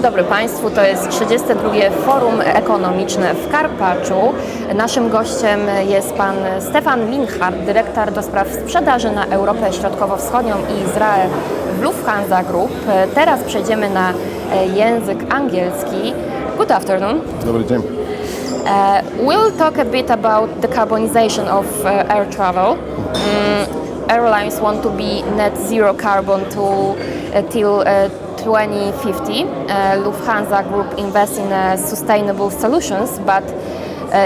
dobry Państwu, to jest 32. Forum Ekonomiczne w Karpaczu. Naszym gościem jest pan Stephan Linhart, dyrektor do spraw sprzedaży na Europę Środkowo-Wschodnią i Izrael w Lufthansa Group. Teraz przejdziemy na język angielski. Good afternoon. Dobry dzień. We'll talk a bit about decarbonization of air travel. Airlines want to be net zero carbon till 2050. Lufthansa Group invests in sustainable solutions, but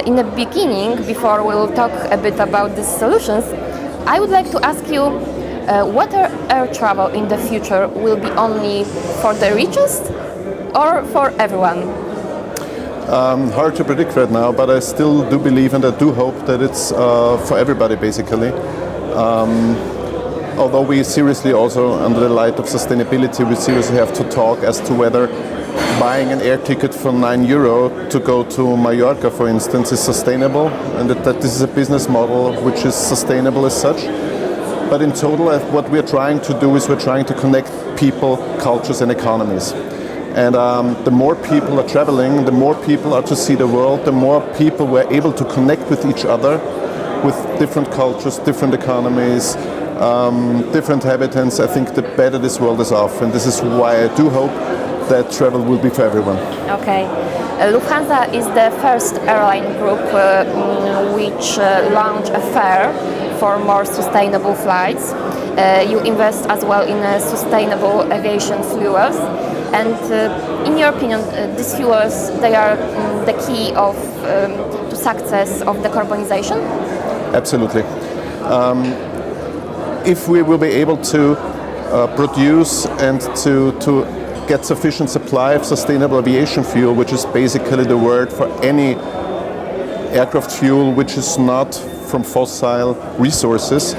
in the beginning, before we'll talk a bit about these solutions, I would like to ask you whether air travel in the future will be only for the richest or for everyone? Hard to predict right now, but I still do believe and I do hope that it's for everybody basically. Although we seriously also, under the light of sustainability, we seriously have to talk as to whether buying an air ticket for €9 to go to Mallorca, for instance, is sustainable, and that this is a business model which is sustainable as such. But in total, what we're trying to do is we're trying to connect people, cultures and economies. And the more people are traveling, the more people are to see the world, the more people were able to connect with each other, with different cultures, different economies, different habitants. I think the better this world is off, and this is why I do hope that travel will be for everyone. Okay. Lufthansa is the first airline group which launched a fare for more sustainable flights. You invest as well in sustainable aviation fuels. And in your opinion, these fuels, they are the key of to success of decarbonization? Absolutely. If we will be able to produce and to get sufficient supply of sustainable aviation fuel, which is basically the word for any aircraft fuel which is not from fossil resources,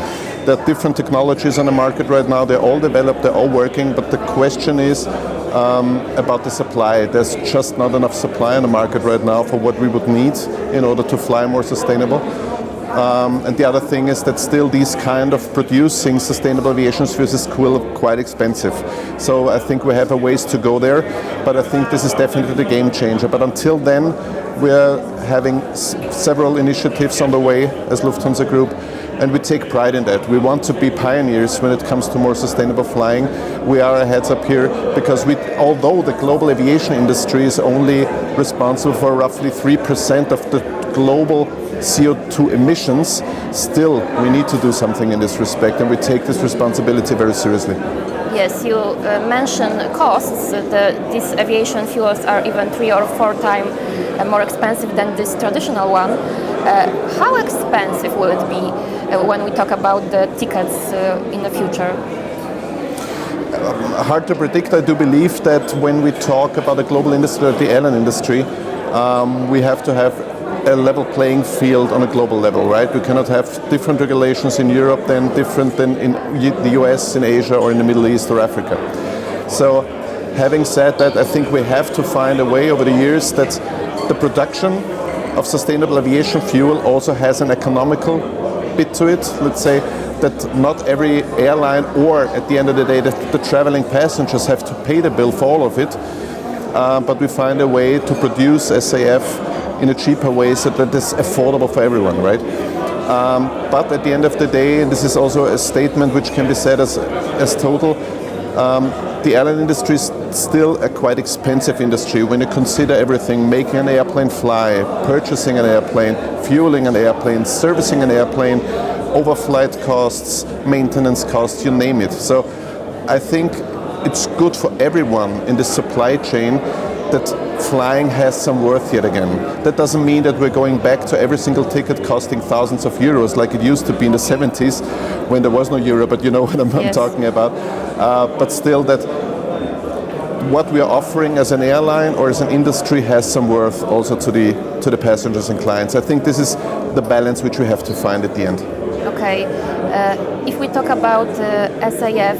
there are different technologies on the market right now. They're all developed, they're all working, but the question is about the supply. There's just not enough supply on the market right now for what we would need in order to fly more sustainable. And the other thing is that still these kind of producing sustainable aviation fuels is quite expensive. So I think we have a ways to go there, but I think this is definitely the game changer. But until then, we're having several initiatives on the way as Lufthansa Group, and we take pride in that. We want to be pioneers when it comes to more sustainable flying. We are a heads up here because although the global aviation industry is only responsible for roughly 3% of the global CO2 emissions, still we need to do something in this respect, and we take this responsibility very seriously. Yes, you mentioned costs. These aviation fuels are even 3 or 4 times more expensive than this traditional one. How expensive will it be when we talk about the tickets in the future? Hard to predict. I do believe that when we talk about the global industry, or the airline industry, we have to have a level playing field on a global level, right? We cannot have different regulations in Europe than different than in the US, in Asia, or in the Middle East or Africa. So, having said that, I think we have to find a way over the years that the production of sustainable aviation fuel also has an economical bit to it. Let's say that not every airline, or at the end of the day, that the traveling passengers have to pay the bill for all of it, but we find a way to produce SAF in a cheaper way so that it's affordable for everyone, right? But at the end of the day, and this is also a statement which can be said as total, the airline industry is still a quite expensive industry when you consider everything: making an airplane fly, purchasing an airplane, fueling an airplane, servicing an airplane, overflight costs, maintenance costs, you name it. So I think it's good for everyone in the supply chain that flying has some worth yet again. That doesn't mean that we're going back to every single ticket costing thousands of euros like it used to be in the 70s when there was no euro, but you know what I'm talking about. But still, that what we are offering as an airline or as an industry has some worth also to the passengers and clients. I think this is the balance which we have to find at the end. Okay. If we talk about SAF,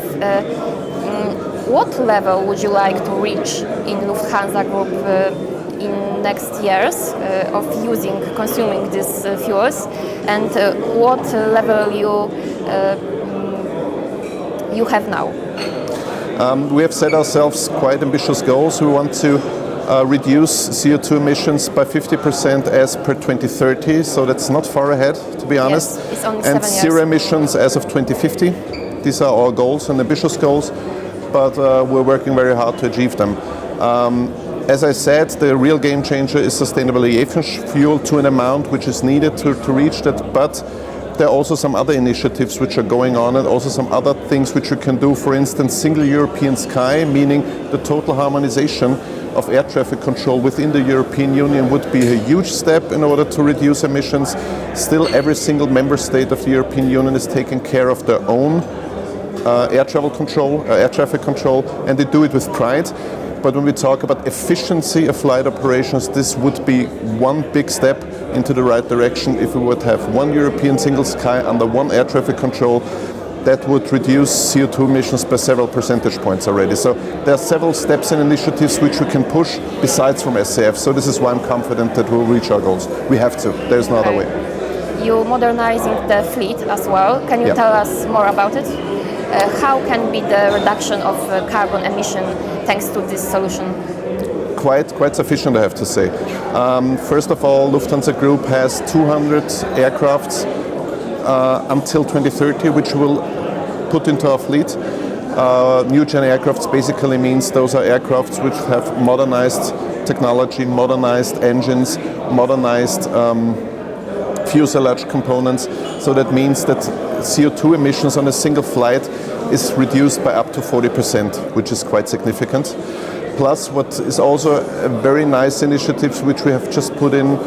what level would you like to reach in Lufthansa Group in next years of consuming these fuels, and what level you have now? We have set ourselves quite ambitious goals. We want to reduce CO2 emissions by 50% as per 2030, so that's not far ahead, to be honest. Yes, it's only 7 and years. zero emissions as of 2050. These are our goals and ambitious goals, but we're working very hard to achieve them. As I said, the real game changer is sustainable aviation fuel to an amount which is needed to reach that, but there are also some other initiatives which are going on and also some other things which we can do. For instance, single European sky, meaning the total harmonization of air traffic control within the European Union would be a huge step in order to reduce emissions. Still, every single member state of the European Union is taking care of their own air traffic control, and they do it with pride. But when we talk about efficiency of flight operations, this would be one big step into the right direction if we would have one European single sky under one air traffic control. That would reduce CO2 emissions by several percentage points already. So there are several steps and initiatives which we can push besides from SCF. So this is why I'm confident that we'll reach our goals. We have to. There's no other way. You're modernizing the fleet as well. Can you tell us more about it? How can be the reduction of carbon emission thanks to this solution? Quite sufficient, I have to say. First of all, Lufthansa Group has 200 aircrafts until 2030, which we'll put into our fleet. New gen aircrafts basically means those are aircrafts which have modernized technology, modernized engines, modernized fuselage components. So that means that CO2 emissions on a single flight is reduced by up to 40%, which is quite significant. Plus, what is also a very nice initiative which we have just put in,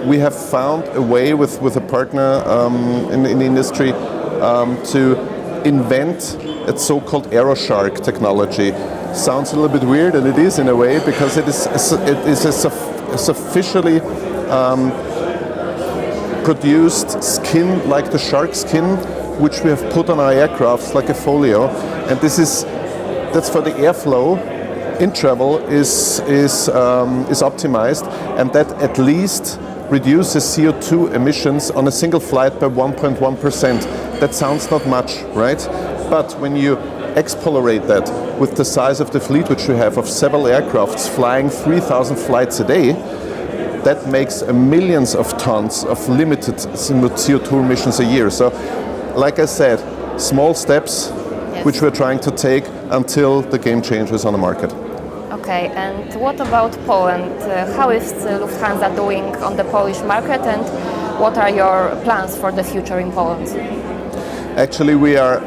we have found a way with a partner in the industry to invent a so-called AeroShark technology. Sounds a little bit weird, and it is in a way, because it is a sufficiently produced skin like the shark skin, which we have put on our aircrafts like a folio, and that's for the airflow in travel is optimized, and that at least reduces CO2 emissions on a single flight by 1.1%. That sounds not much, right? But when you explorate that with the size of the fleet which we have of several aircrafts flying 3,000 flights a day, that makes millions of tons of limited CO2 emissions a year. So, like I said, small steps which we're trying to take until the game changes on the market. Okay, and what about Poland? How is Lufthansa doing on the Polish market, and what are your plans for the future in Poland? Actually, we are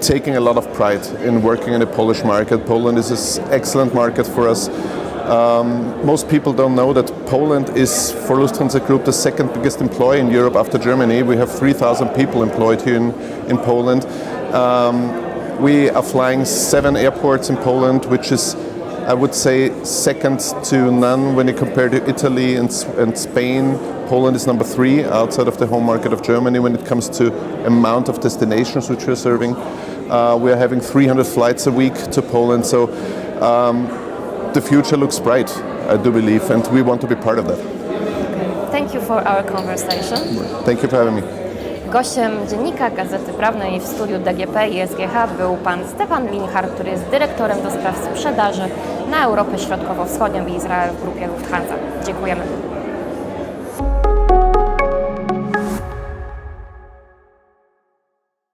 taking a lot of pride in working in the Polish market. Poland is an excellent market for us. Most people don't know that Poland is, for Lufthansa Group, the second biggest employer in Europe after Germany. We have 3,000 people employed here in Poland. We are flying 7 airports in Poland, which is, I would say, second to none when you compare to Italy and Spain. Poland is number 3 outside of the home market of Germany when it comes to amount of destinations which we're serving. We are having 300 flights a week to Poland, so the future looks bright, I do believe, and we want to be part of that. Thank you for our conversation. Thank you for having me. Gościem Dziennika Gazety Prawnej w studiu DGP i SGH był pan Stephan Linhart, który jest dyrektorem do spraw sprzedaży na Europę Środkowo-Wschodnią i Izrael w grupie Lufthansa. Dziękujemy.